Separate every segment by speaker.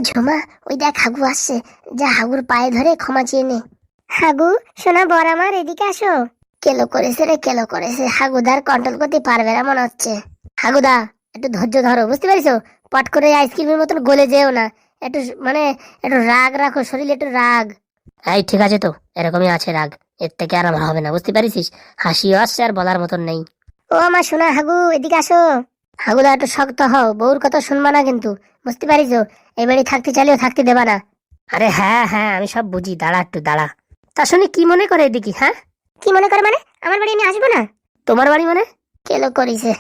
Speaker 1: ঝুমা, ওই দেখ হাগু আসছে, যা হাগুর পায়ে ধরে ক্ষমা চেয়ে নে। হাগু সোনা বর আমার, এদিকে আসো। কেলো করেছে রে, কেলো করেছে, হাগুদার কন্ট্রোল করতে পারবে না মনে হচ্ছে। হাগুদা, একটু ধৈর্য ধরো, বুঝতে পারিছো? পট করে আইসক্রিমের মতন গলে যেও না। একটু মানে একটু রাগ রাখো, শরীরে একটু রাগ। এই ঠিক আছে তো, এরকমই আছে রাগ, এর থেকে আর আমার হবে না, বুঝতে পারিস? হাসিও আসছে আর বলার মতন নেই। ও আমার সোনা হাগু, এদিকে আসো। হাগুদা একটু শক্ত হও, বউর কথা শুনবা না কিন্তু, বুঝতে পারিছো? এই বাড়ি থাকতে চাইলেও থাকতে দেবা না। আরে হ্যাঁ হ্যাঁ, আমি সব বুঝি, দাঁড়া একটু দাঁড়া। তা শুনি কি মনে করে এদিকে? হ্যাঁ, কি মনে করে মানে? আমার বাড়ি আমি আসবো না? তোমার বাড়ি মানে? কেলো করিছে,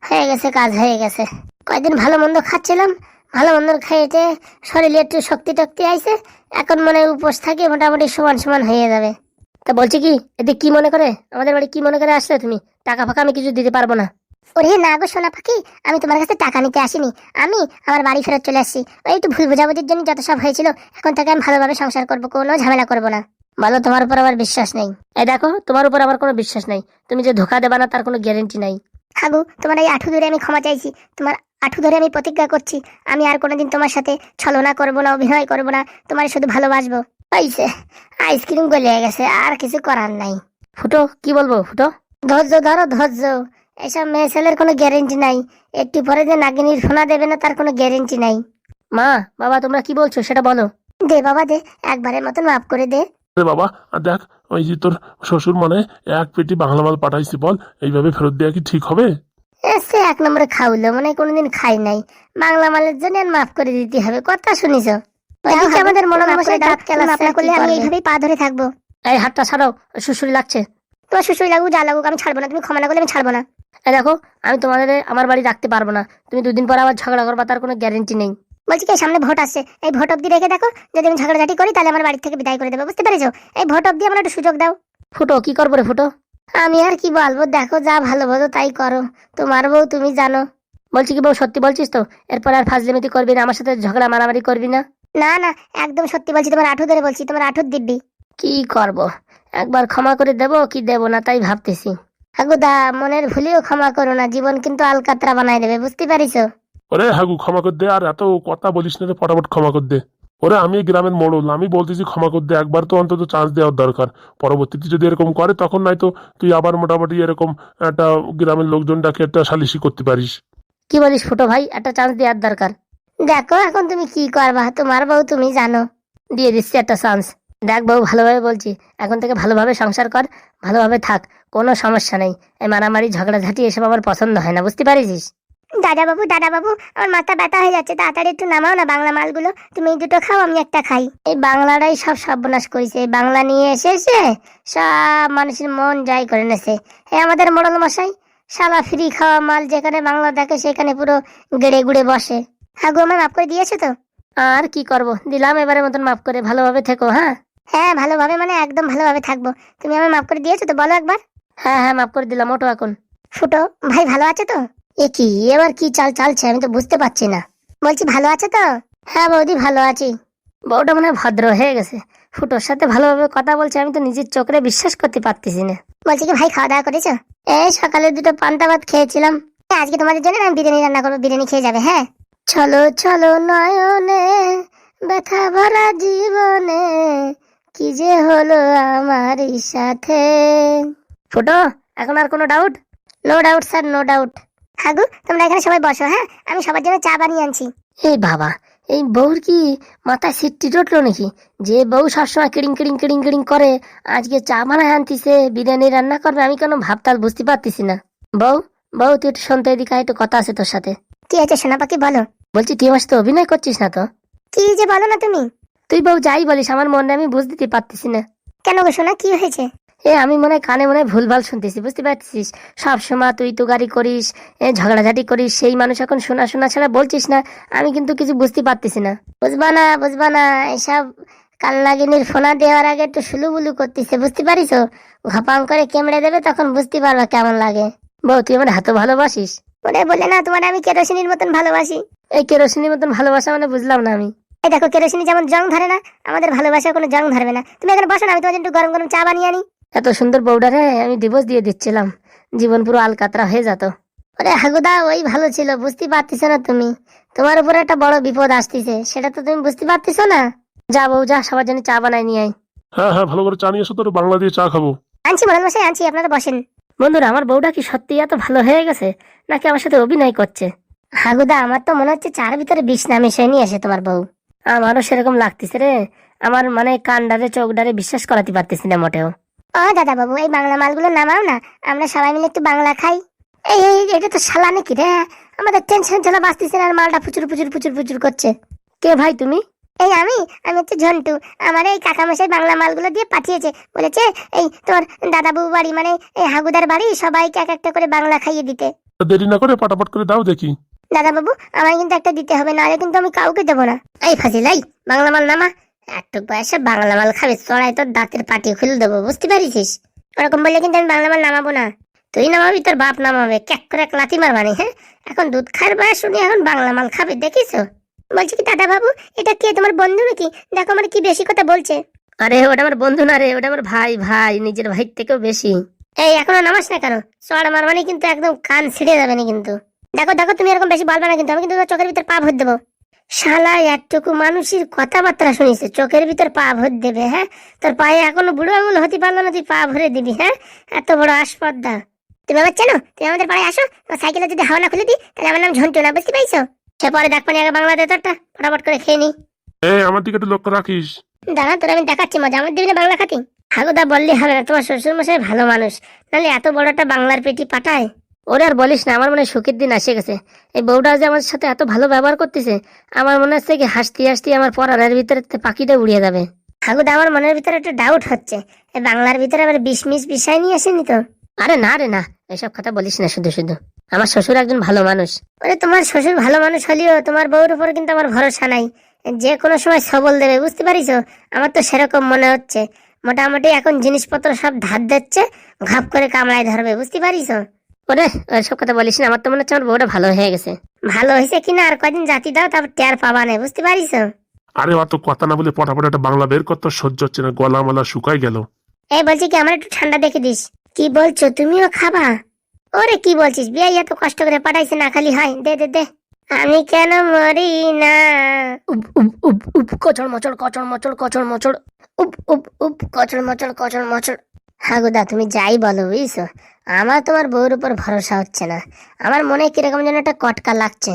Speaker 1: হয়ে গেছে, কাজ হয়ে গেছে। কয়দিন ভালো মন্দ খাচ্ছিলাম, ভালো মন্দ খাইতে শরীরে একটু শক্তি টক্তি আইছে, এখন মনে হয় উপোস থাকে, মোটামুটি সমান সমান হয়ে যাবে। তা বলছি কি, এদিকে কি মনে করে, আমাদের বাড়ি কি মনে করে আসলে তুমি? টাকা ফাঁকা আমি কিছু দিতে পারবো না। ওরে না গো সোনা পাখি, আমি তোমার কাছে টাকা নিতে আসিনি, আমি আমার বাড়ি ফেরত চলে আসছি। ওই একটু ভুল বোঝাবুঝির জন্য যত সব হয়েছিল, এখন থেকে আমি ভালোভাবে সংসার করবো, কোনো ঝামেলা করবো না। বলো, তোমার উপর আমার বিশ্বাস নেই? এই দেখো, তোমার উপর আমার কোনো বিশ্বাস নাই, তুমি যে ধোকা দেবা না তার কোনো গ্যারেন্টি নাই। হাগু, তোমার এই আঠু ধরে আমি ক্ষমা চাইছি, তোমার আঠু ধরে আমি প্রতিজ্ঞা করছি, আমি আর কোনোদিন তোমার সাথে ছলনা করবো না, অভিনয় করবো না, তোমার শুধু ভালোবাসবো। হইছে, আইসক্রিম গলে গেছে, আর কিছু করার নাই। ফুটো, কি বলবো ফুটো? ধৈর্য ধরো, ধৈর্য। এসব মেয়ে ছেলের কোনো গ্যারেন্টি নাই, একটু পরে যে নাগিনীর সোনা দেবে না তার কোনো গ্যারেন্টি নাই। মা, বাবা, তোমরা কি বলছো সেটা বলো। দে বাবা দে, একবারের মতন মাফ করে দে।
Speaker 2: রে বাবা, আর দেখ, ওই যে তোর শ্বশুর মানে এক পেটি বাংলা মাল পাঠাইছি, বল এইভাবে ফেরত দেওয়া কি ঠিক হবে?
Speaker 1: সে এক নম্বরে খাওয়ালো, মানে কোনোদিন খাই নাই, বাংলা মালের জন্য আর মাফ করে দিতে হবে, কথা শুনিস? ওইদিকে আমাদের মনোনমশাই দাঁত কেলাচ্ছে, না করলে আমি এইভাবেই পা ধরে থাকবো। এই হাতটা ছাড়াও, শুশুরি লাগছে। তোমার শুশুরি লাগুক যা লাগুক, আমি ছাড়বো না, তুমি ক্ষমা না করলে আমি ছাড়বো না। এই দেখো, আমি তোমাদের আমার বাড়ি রাখতে পারবো না, তুমি দুদিন পর আবার ঝগড়া করবা, তার কোনো গ্যারেন্টি নেই। বলছি কি, সামনে ভোট আসছে, এই ভোট অব্দি রেখে দেখো, যদি আমি ঝগড়াঝাটি করি তাহলে আমার বাড়ি থেকে বিদায় করে দেবো, বুঝতে পেরেছো? এই ভোট অব্দি আমার একটু সুযোগ দাও। ফুটো, কি করবো রে ফুটো? আমি আর কি বলবো, দেখো যা ভালো বোঝো তাই করো, তোমার বউ তুমি জানো। বলছি কি বউ, সত্যি বলছিস তো? এরপর আর ফাজলিমিতি করবি না, আমার সাথে ঝগড়া মারামারি করবি না? না না, একদম সত্যি বলছি, তোমার আঠু ধরে বলছি, তোমার আঠুর দিব্যি। কি করব, একবার ক্ষমা করে দেবো কি দেবো না তাই ভাবতেছি। হাগুদা, মনের ভুলেও ক্ষমা করো না, জীবন কিন্তু আলকাতরা বানাই দেবে, বুঝতে পারিছো?
Speaker 2: ওরে হাগু, ক্ষমা কর দে, আর এত কথা বলিস না রে, ফটাফট ক্ষমা কর দে। ওরে আমি এই গ্রামের মোড়ল, আমি বলতেছি ক্ষমা কর দে, একবার তো অন্তত চান্স দেওয়ার দরকার। পরবর্তীতে যদি এরকম করে তখন নয়তো তুই আবার মোটামুটি এরকম একটা গ্রামের লোকজন ডাকে একটা সালিশি করতে পারিস।
Speaker 1: কি বলিস ফুটো ভাই, একটা চান্স দেওয়ার দরকার। দেখো এখন তুমি কি করবা, তোমার বউ তুমি জানো। দিয়ে দিচ্ছি একটা চান্স। দেখ বউ, ভালোভাবে বলছি, এখন থেকে ভালোভাবে সংসার কর, ভালোভাবে থাক, কোনো সমস্যা নেই। এই মারামারি ঝগড়াঝাটি এসব আমার পছন্দ হয় না, বুঝতে পারিস? দাদা বাবু, দাদা বাবু, আমার মাথা ব্যথা হয়ে যাচ্ছে, তাড়াতাড়ি একটু নামাও না বাংলা মালগুলো, তুমি এই দুটো খাও, আমি একটা খাই। এই বাংলাটাই সব সর্বনাশ করেছে, এই বাংলা নিয়ে এসে সব মানুষের মন জয় করে নেছে। এই আমাদের মোড়ল মশাই, শালা ফ্রি খাওয়া মাল, যেখানে বাংলা দেখে সেখানে পুরো গেড়ে গুড়ে বসে। হ্যাঁ গো, আমার মাফ করে দিয়েছো তো? আর কি করব, দিলাম এবারের মতন মাফ করে, ভালোভাবে থেকো। হ্যাঁ হ্যাঁ, ভালোভাবে মানে একদম ভালোভাবে থাকবো। তুমি আমার মাফ করে দিয়েছো তো, বলো একবার। হ্যাঁ হ্যাঁ, মাফ করে দিলাম, ওঠো এখন। ফুটো ভাই ভালো আছে তো? এ কি, এবার কি চাল চালছে আমি তো বুঝতে পারছি না। বলছি ভালো আছে তো? হ্যাঁ বৌদি, ভালো আছি। বউটা মনে হয় ভদ্র হয়ে গেছে, ফুটোর সাথে ভালোভাবে কথা বলছে, আমি তো নিজের চোখে বিশ্বাস করতে পারতেছি না। বলছি কি ভাই, খাওয়া দাওয়া করেছো? এই সকালে দুটো পান্তা ভাত খেয়েছিলাম। আজকে তোমাদের জন্য আমি বিরিয়ানি রান্না করবো, বিরিয়ানি খেয়ে যাবে। হ্যাঁ, চলো চলো নয়নে, ব্যথা ভরা জীবনে, কি যে হলো আমার সাথে। ফুটো, এখন আর কোনো doubt? No doubt sir, no doubt. হাগু, তোমরা এখানে সবাই বসো, হ্যাঁ, আমি সবার জন্য চা বানিয়ে আনছি। এই বাবা, এই বউর কি মাথায় সিটটি জটলো নাকি? যে বউ সবসময় কিড়িং কিড়িং কিড়িং কিড়িং করে, আজকে চা বানায় আনতিছে, বিরিয়ানি রান্না করবে, আমি কেন ভাবতাল বুঝতে পারতেছি না। বউ, বউ তুই একটু শুনতে, এদিকে একটু কথা আছে তোর সাথে। কি আছে সোনা পাখি, বলো। বলছি তুই আমার সাথে অভিনয় করছিস না তো? কি যে বলো না তুমি। তুই বউ যাই বলিস, আমার মনে আমি বুঝতে দিতে পারতেছি না। কেন গো সোনা, কি হয়েছে? আমি মনে হয় কানে মনে হয় ভুলভাল শুনতেছি, বুঝতে পারছিস? সব সময় তুই তুগারি করিস, ঝগড়াঝাটি করিস, সেই মানুষ এখন শোনা শোনা ছাড়া বলছিস না, আমি কিন্তু কিছু বুঝতে পারতেছি না। বুঝবা না, বুঝবা না, এসব কালনাগিনীর ফোনা দেওয়ার আগে একটু সুলুবুলু করতেছে, বুঝতে পারিস? ঘাপাং করে কেমড়ে দেবে, তখন বুঝতে পারবা কেমন লাগে। বউ, তুই আমার হাতও ভালোবাসিস? ওরে বলে না, তোমার আমি কেরোসিনের মতন ভালোবাসি। এই কেরোসিনের মতন ভালোবাসা মানে বুঝলাম না আমি। এই দেখো, কেরোসিনি যেমন জং ধরে না, আমাদের ভালোবাসা কোনো জং ধরবে না। তুমি এখানে বসো না, আমি তোমার জন্য একটু গরম গরম চা বানিয়ে আনি। এত সুন্দর বউডারে আমি ডিভোর্স দিয়ে দিচ্ছিলাম, জীবন পুরো আলকাতরা হয়ে যেত। ওরে হাগুদা, ওই ভালো ছিল, বুঝতে পারতেছ না তুমি? তোমার উপরে একটা বড় বিপদ আসতেছে, সেটা তো তুমি বুঝতে পারতেছো না। যা বউ যা, সবার জন্য চা বানাই নিয়ে আয়।
Speaker 2: হ্যাঁ হ্যাঁ, ভালো করে চা নিয়ে এসো, তো বাংলা দিয়ে চা খাবো।
Speaker 1: আনছি মহান মশাই, আনছি, আপনারা বসেন। বন্ধুরা, আমার বউটা কি সত্যি এত ভালো হয়ে গেছে, নাকি আমার সাথে অভিনয় করছে? হাগুদা, আমার তো মনে হচ্ছে চার ভিতরে বিষ না মিশিয়ে নিয়ে আসে তোমার বউ। আমারও সেরকম লাগতেছে রে। আমার মানে কানডারে চোখডারে বিশ্বাস করাতে পারতেছি না মোটেও। ও দাদা বাবু, এই বাংলা মালগুলো নামাও না, আমরা সবাই মিলে একটু বাংলা খাই। এই এই এটা তো শালা নাকি রে? আমাদের টেনশন ঝালা বাঁচতেছে না, আর মালটা ফুচুর ফুচুর ফুচুর ফুচুর করছে। কে ভাই তুমি? এই আমি আমি হচ্ছে ঝন্টু। আমার এই কাকামশাই বাংলা মালগুলো দিয়ে পাঠিয়েছে, বলেছে এই তোর দাদাবু বাড়ি মানে এই হাগুদার বাড়ি সবাইকে এক একটা করে বাংলা খাইয়ে দিতে।
Speaker 2: তা দেরি না করে পাটাপাট করে দাও দেখি।
Speaker 1: দাদা বাবু, আমায় কিন্তু একটা দিতে হবে, নাহলে কিন্তু আমি কাউকে দেবো না। এই ফাজিলাই, বাংলা মাল নামা। একটু বয়সে বাংলা মাল খাবে, চড়াই তোর দাঁতের পাটি খুলে দেবো, বুঝতে পারিস? ওরকম বললে কিন্তু আমি বাংলা মাল নামাবো না। তুই নামাবি, তোর বাপ নামাবে, ক্যাক করে এক লাথি মারবানি। হ্যাঁ, এখন দুধ খাওয়ার বয়স, শুনি এখন বাংলা মাল খাবে, দেখিস? বলছি কি দাদা বাবু, এটা কে, তোমার বন্ধু নাকি? দেখো আমার কি বেশি কথা বলছে। আরে ওটা আমার বন্ধু না রে, ওটা আমার ভাই, ভাই নিজের ভাই থেকেও বেশি। এই এখনো নামাস না কেন? চড় মারবানি কিন্তু, একদম কান ছিঁড়ে যাবে না কিন্তু। দেখো দেখো, তুমি এরকম বেশি বলবে না কিন্তু, আমি কিন্তু তোমার চোখের ভিতর পা ভর দেবো। শালা একটুকু মানুষের কথাবার্তা শুনিছে, চোখের ভিতর পা ভর দেবে? হ্যাঁ, তোর পায়ে এখনো বুড়ো আঙুল হতে পারলো না, তুই পা ভরে দিবি? হ্যাঁ, এত বড় আসপর্দা। তুমি আমার চেনো? তুমি আমাদের পাড়ায় আসো, তোমার সাইকেলে যদি হাওয়া না খুলে দিই, তাহলে আমার নাম ঝন্টু না, বুঝতে পাইছো? সে পরে দেখ পানি, আগে বাংলা দে তোরটা, ফটাফট করে খেয়ে নি।
Speaker 2: আমার দিকে একটু লক্ষ্য রাখিস।
Speaker 1: দাঁড়া, তোর আমি দেখাচ্ছি মজা, আমার দিবি না বাংলা খাতি? হাগুদা বললে হবে না, তোমার শ্বশুর মশাই ভালো মানুষ, নাহলে এত বড় একটা বাংলার পেটি পাঠায়। ওরে আর বলিস না, আমার মনে হয় সুখের দিন এসে গেছে। এই বউটা যে আমার সাথে এত ভালো ব্যবহার করতেছে, আমার মনে হচ্ছে কি হাসতে হাসতে আমার পরানের ভিতরে পাখিটা উড়িয়ে যাবে। হাগুদা, আমার মনের ভিতরে একটা ডাউট হচ্ছে, এই বাংলার ভিতরে আবার বিষ মিস বিষয় নিয়ে আসেনি তো? আরে না রে না, এসব কথা বলিস না শুধু শুধু। আমার শ্বশুর একজন ভালো মানুষ। ওরে, তোমার শ্বশুর ভালো মানুষ হলেও তোমার বউর উপর কিন্তু আমার ভরসা নাই, যে কোনো সময় সবল দেবে, বুঝতে পারিস? আমার তো সেরকম মনে হচ্ছে। মোটামুটি এখন জিনিসপত্র সব ধার দিচ্ছে, ঘাপ করে কামড়ায় ধরবে, বুঝতে পারিস? ওরে, সব কথা বলিস না, আমার তো মনে হচ্ছে আমার বউটা ভালো হয়ে গেছে। ভালো হয়েছে কিনা আর কয়দিন জাতি দাও, তারপর টের পাবা না, বুঝতে পারিস?
Speaker 2: আরে অত কথা না বলে পটাপট একটা বাংলা বের করতে সহ্য হচ্ছে না, গলা মালা শুকাই গেল।
Speaker 1: এই বলছি কি, আমার একটু ঠান্ডা দেখে দিস। কি বলছো, তুমিও খাবা? ওরে কি বলছিস, বিয়ে এত কষ্ট করে পাঠাইছে, না খালি হয়? দে দে দে। আমি কেন মরি না? উপ উপ উপ উপ, কচড় মচড় কচড় মচড় কচড় মচড়, উপ উপ উপ, কচড় মচড় কচড় মচড়। হাগুদা, তুমি যাই বলো, বুঝছো, আমার তোমার বউর উপর ভরসা হচ্ছে না। আমার মনে কিরকম যেন একটা কটকা লাগছে।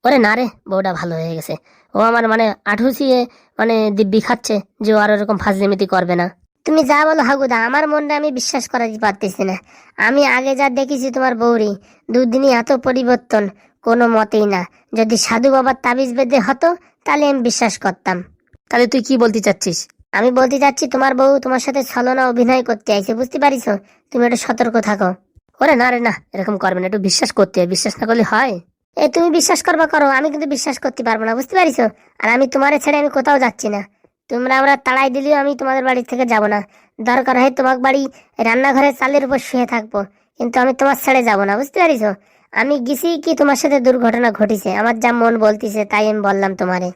Speaker 1: ওরে না রে, বউটা ভালো হয়ে গেছে। ও আমার মানে আঠুসিয়ে মানে দিব্যি খাচ্ছে যে ও আর ওরকম ফাজলিমিতি করবে না। তুমি যা বলো হাগুদা, আমার মনটা আমি বিশ্বাস করাতে পারতেছি না। আমি আগে যা দেখেছি তোমার বউরি, দুদিনই এত পরিবর্তন কোনো মতেই না। যদি সাধু বাবার তাবিজ বেঁধে হতো, তাহলে আমি বিশ্বাস করতাম। তাহলে তুই কি বলতে চাচ্ছিস? আমি বলতে চাচ্ছি তোমার বউ তোমার সাথে ছলনা অভিনয় করতে আইছে, বুঝতে পারিস? তুমি একটু সতর্ক থাকো। ওরে না রে না, এরকম করবে না, একটু বিশ্বাস করতে হয়, বিশ্বাস না করলে হয়? এ তুমি বিশ্বাস করবা করো, আমি কিন্তু বিশ্বাস করতে পারবো না, বুঝতে পারিস? আর আমি তোমারে ছেড়ে আমি কোথাও যাচ্ছি না। তোমরা আমরা তাড়াই দিলেও আমি তোমাদের বাড়ি থেকে যাব না। দরকার হয় তোমার বাড়ি রান্নাঘরের চালের উপর শুয়ে থাকবো, কিন্তু আমি তোমার ছেড়ে যাব না, বুঝতে পারিস? আমি গেছি কি তোমার সাথে দুর্ঘটনা ঘটিছে, আমার যা মন বলতিছে তাই আমি বললাম তোমারে।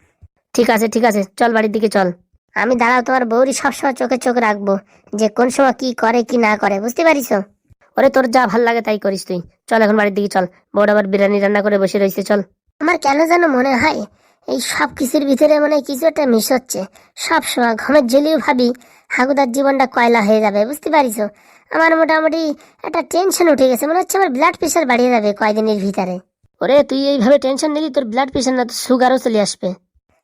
Speaker 1: ঠিক আছে ঠিক আছে, চল বাড়ির দিকে চল। আমি দাঁড়াও, তোমার বউরি সবসময় চোখে চোখ রাখবো, যে কোন সময় কি করে কি না করে, বুঝতে পারিস? ওরে, তোর যা ভাল লাগে তাই করিস তুই। চল এখন বাড়ির দিকে চল, বউটা আবার বিরিয়ানি রান্না করে বসে রয়েছে, চল। আমার কেন যেন মনে হয় এই সব কিছুর ভিতরে মনে কিছু একটা মিশ হচ্ছে। সব সময় ঘুমের ঝুলিও ভাবি হাগুদার জীবনটা কয়লা হয়ে যাবে, বুঝতে পারিস? আমার মোটামুটি একটা টেনশন উঠে গেছে, মনে হচ্ছে আমার ব্লাড প্রেশার বাড়িয়ে যাবে কয়দিনের ভিতরে। ওরে, তুই এইভাবে টেনশন নিলি তোর ব্লাড প্রেশার না, তোর সুগারও চলে আসবে।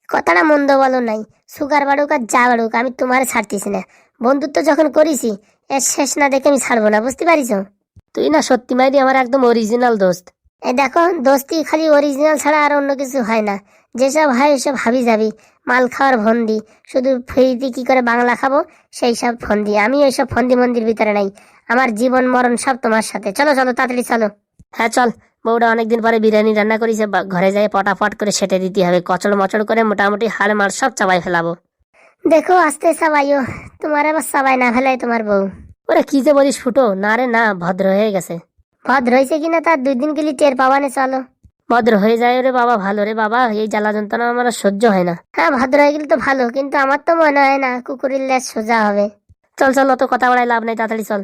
Speaker 1: কথাটা মন্দ বলো নাই, সুগার বাড়ুক আর যা বাড়ুক, আমি তোমার ছাড়তেছি না। বন্ধুত্ব যখন করেছি, এর শেষ না দেখে আমি ছাড়বো না, বুঝতে পারিস? তুই না সত্যি মাইরি আমার একদম অরিজিনাল দোস্ত। এই দেখো, দোস্তি খালি অরিজিনাল ছাড়া আর অন্য কিছু হয় না। যেসব হয় এসব হাবি যাবি, মাল খাওয়ার ফন্দি, শুধু ফ্রিতে কি করে বাংলা খাবো সেই সব ফন্দি। আমি ওইসব ফন্দি মন্দির ভিতরে নাই, আমার জীবন মরণ সব তোমার সাথে। চলো চলো, তাড়াতাড়ি চলো। হ্যাঁ চল, বউটা অনেকদিন পরে বিরিয়ানি রান্না করেছে, ঘরে যাই পটাপট করে সেটে দিতে হবে, কচড় মচড় করে মোটামুটি হাড় মার সব চাবাই ফেলাবো। দেখো আস্তে চাবাইও, তোমার আবার চাবাই না ফেলাই তোমার বউ। ওরে কি যে বলিস ফুটো, না রে না, ভদ্র হয়ে গেছে। ভদ্র হয়েছে কিনা তার 2 দিন গেলি টের পাবানে, চলো। ভদ্র হয়ে যায় রে বাবা, ভালো রে বাবা, এই জ্বালা যন্ত্রণা আমার আর সহ্য হয় না। হ্যাঁ, ভদ্র হয়ে গেলে তো ভালো, কিন্তু আমার তো মনে হয় না কুকুরের লেজ সোজা হবে। চল চল, অত কথা বলাই লাভ নাই, তাড়াতাড়ি চল।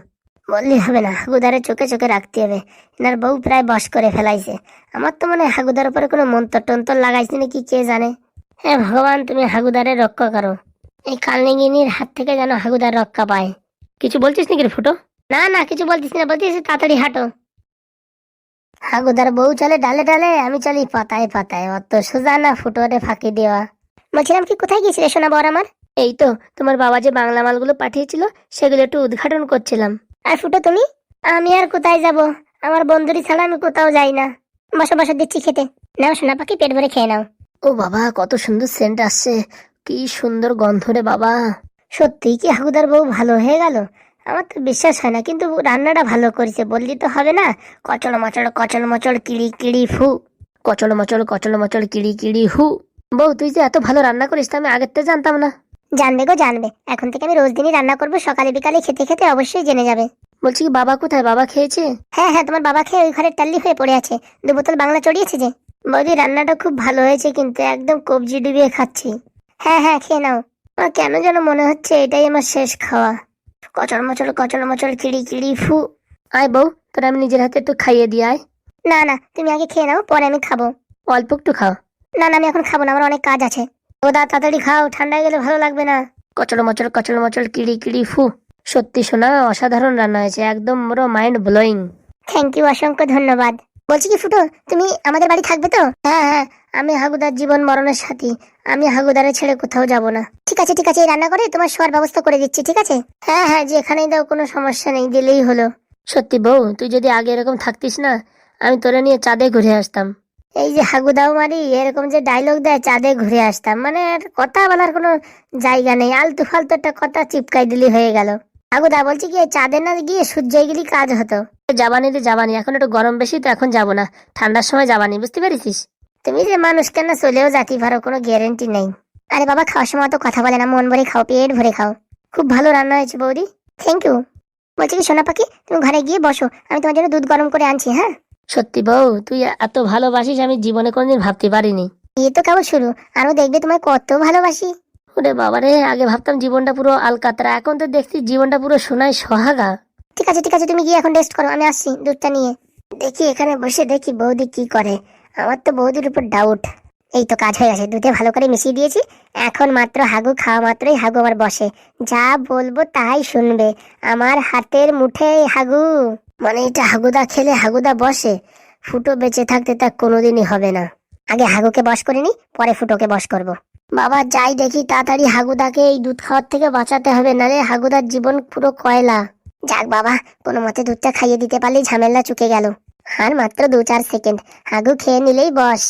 Speaker 1: বললি হবে না, হাগুদারে চোখে চোখে রাখতে হবে। এনার বউ প্রায় বশ করে ফেলাইছে। আমার তো মনে হয় হাগুদার উপরে কোনো মন্তর টন্তর লাগাইছে নাকি কে জানে। হ্যাঁ ভগবান, তুমি হাগুদারে রক্ষা করো। এই কালনিগিনীর হাত থেকে যেন হাগুদার রক্ষা পায়। কিছু বলছিস নাকি রে ফুটো? না না, কিছু বলতিস না, বলতিস তাড়াতাড়ি হাঁটো। হাগুদার বউ চলে ডালে ডালে, আমি চলি পাতায় পাতায়, অত সোজা না ফুটোরে ফাঁকি দেওয়া। বলছিলাম কি, কোথায় গেছিলে সোনা বর আমার? এই তো, তোমার বাবা যে বাংলা মালগুলো পাঠিয়েছিল সেগুলো একটু উদ্ঘাটন করছিলাম। আর ফুটো তুমি? আমি আর কোথায় যাব, আমার বন্ধুরি ছাড়া আমি কোথাও যাই না। বসো বসো, দিচ্ছি খেতে। নাও সোনা পাখি, পেট ভরে খেয়ে নাও। ও বাবা, কত সুন্দর সেন্ট আসছে, কি সুন্দর গন্ধ রে বাবা। সত্যি কি হাগুদার বউ ভালো হয়ে গেল? আমার তো বিশ্বাস হয় না, কিন্তু রান্নাটা ভালো করেছে বললি তো হবে না। কচল মচল কিড়ি কিড়ি ফু, কচল মচল কিড়ি কিড়ি হু। বউ তুই যে এত ভালো রান্না করিস তা আমি আগের থেকে জানতাম না। জানবে গো জানবে, এখন থেকে আমি রোজ দিনই রান্না করবো, সকালে বিকালে খেতে খেতে অবশ্যই জেনে যাবে। বলছি কি, বাবা কোথায়? বাবা খেয়েছে? হ্যাঁ হ্যাঁ, তোমার বাবা খেয়ে ওই ঘরে টাল্লি হয়ে পড়ে আছে, 2 বোতল বাংলা চড়িয়েছে যে। বৌদি রান্নাটা খুব ভালো হয়েছে, কিন্তু একদম কবজি ডুবিয়ে খাচ্ছি। হ্যাঁ হ্যাঁ, খেয়ে নাও। আমার কেন যেন মনে হচ্ছে এটাই আমার শেষ খাওয়া। কচল মচল কিড়ি কিড়ি ফু। আয় বউ, তোর আমি নিজের হাতে একটু খাইয়ে দিয়ে আয়। না না, তুমি আগে খেয়ে নাও, পরে আমি খাবো। অল্প একটু খাও। না না, আমি এখন খাবো না, আমার অনেক কাজ আছে। ও দা, তাড়াতাড়ি খাও, ঠান্ডা হয়ে গেলে ভালো লাগবে না। কচল মচল কিড়ি কিড়ি ফু। সত্যি শোনা, অসাধারণ রান্না হয়েছে, একদম পুরো মাইন্ড ব্লোয়িং। থ্যাংক ইউ, অসংখ্য ধন্যবাদ। বলছি কি ফুটো, তুমি আমাদের বাড়ি থাকবে তো? হ্যাঁ হ্যাঁ, আমি হাগুদার জীবন মরণের সাথী, আমি হাগুদারে ছেড়ে কোথাও যাব না। ঠিক আছে ঠিক আছে, এই রান্না করে তোমার শোয়ার ব্যবস্থা করে দিচ্ছি, ঠিক আছে? হ্যাঁ হ্যাঁ, যেখানেই দাও, কোনো সমস্যা নেই, দিলেই হলো। সত্যি বউ, তুই যদি আগে এরকম থাকতিস না, আমি তোরে নিয়ে চাঁদে ঘুরে আসতাম। এই যে হাগুদাও মারি এরকম যে ডায়লগ দেয়, চাঁদে ঘুরে আসতাম, মানে আর কথা বলার কোনো জায়গা নেই, আলতু ফালতু একটা কথা চিপকাই দিলি হয়ে গেল। হাগুদা বলছি কি, চাঁদে না গিয়ে সূর্যে গেলি কাজ হতো। যাবানি রে যাবানি, এখন একটু গরম বেশি তো এখন যাবো না, ঠান্ডার সময় যাবানি, বুঝতে পেরেছিস? তুমি যে মানুষ কেন চলেও যাতে পারো, কোনো গ্যারেন্টি নেই। আরে বাবা, খাওয়ার সময় তো কথা বলে না, মন ভরে খাও, পেট ভরে খাও। খুব ভালো রান্না হয়েছে বৌদি, থ্যাংক ইউ। বলছি কি সোনা পাখি, তুমি ঘরে গিয়ে বসো, আমি তোমার জন্য দুধ গরম করে আনছি। হ্যাঁ সত্যি বউ, তুই এত ভালোবাসিস আমি জীবনে কোনদিন ভাবতে পারিনি। এই তো কেবল শুরু, আরো দেখবে তোমায় কত ভালোবাসি। ওরে বাবা রে, আগে ভাবতাম জীবনটা পুরো আলকাতরা, এখন তো দেখছি জীবনটা পুরো সোনায় সোহাগা। ঠিক আছে ঠিক আছে, তুমি গিয়ে এখন রেস্ট করো, আমি আসছি দুধটা নিয়ে। দেখি এখানে বসে দেখি বৌদি কি করে, আমার তো বৌদির উপর ডাউট। এই তো কাজ হয়ে গেছে, দুধে ভালো করে মিশিয়ে দিয়েছি। এখন মাত্র হাগু খাওয়া মাত্রই হাগু আমার বসে, যা বলবো তাই শুনবে, আমার হাতের মুঠে হাগু। মানে এটা হাগুদা খেলে হাগুদা বসে, ফুটো বেঁচে থাকতে তা কোনোদিনই হবে না। আগে হাগুকে বশ করে নি, পরে ফুটোকে বশ করব। বাবা যাই দেখি, তাড়াতাড়ি হাগুদাকে এই দুধ খাওয়ার থেকে বাঁচাতে হবে, নালে হাগুদার জীবন পুরো কয়লা। যাক বাবা, কোনো মতে দুধটা খাইয়ে দিতে পারলেই ঝামেলা চুকে গেল। আর মাত্র 2-4 সেকেন্ড, হাগু খেয়ে নিলেই বস।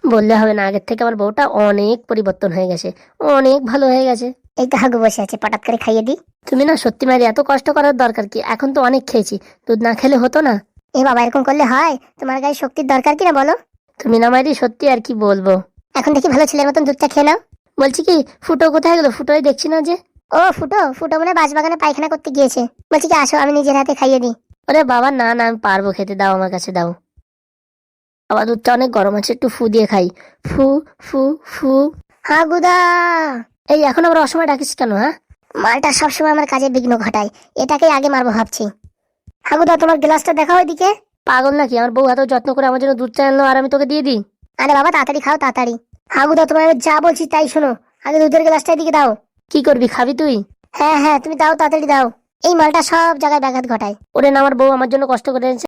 Speaker 1: বললে হবে না, আগের থেকে আমার বউটা অনেক পরিবর্তন হয়ে গেছে, অনেক ভালো হয়ে গেছে। এই তো হাগু বসে আছে, পটাত করে খাইয়ে দি। তুমি না সত্যি মারি, এত কষ্ট করার দরকার কি? এখন তো অনেক খেয়েছি, দুধ না খেলে হতো না। এ বাবা, এরকম করলে হয়? তোমার গায়ে শক্তির দরকার কিনা বলো। তুমি না মারি, সত্যি আর কি বলবো। এখন দেখি ভালো ছেলের মতন দুধটা খেয়ে নাও। বলছি কি, ফুটো কোথায় গেলো? ফুটোই দেখছি না যে। ও ফুটো, ফুটো মনে হয় বাঁশবাগানে পায়খানা করতে গিয়েছে। বলছি কি, আসো আমি নিজের হাতে খাইয়ে দিই। ওরে বাবা না না, আমি পারবো খেতে, দাও আমার কাছে দাও। আবার দুধটা অনেক গরম আছে, একটু ফু দিয়ে খাই। ফু ফু ফু। হাগুদা, এই এখন আবার অসময় ডাকিস কেন? হ্যাঁ, মালটা সবসময় আমার কাজে বিঘ্ন ঘটায়, এটাকেই আগে মারবো ভাবছি। হাগুদা, তোমার গ্লাসটা দেখাও এদিকে। পাগল নাকি, আমার বউ এত যত্ন করে আমার জন্য দুধ চা আনলো আর আমি তোকে দিয়ে দিই? আরে বাবা তাড়াতাড়ি খাও তাড়াতাড়ি। হাগুদা, তোমার যা বলছি তাই শোনো, আগে দুধের গ্লাসটা এদিকে দাও। কি করবি, খাবি তুই? হ্যাঁ হ্যাঁ, তুমি দাও, তাড়াতাড়ি দাও। এই মালটা সব জায়গায় ব্যাঘাত ঘটায়। ওরে না, আমার বউ আমার জন্য কষ্ট করে এনেছে,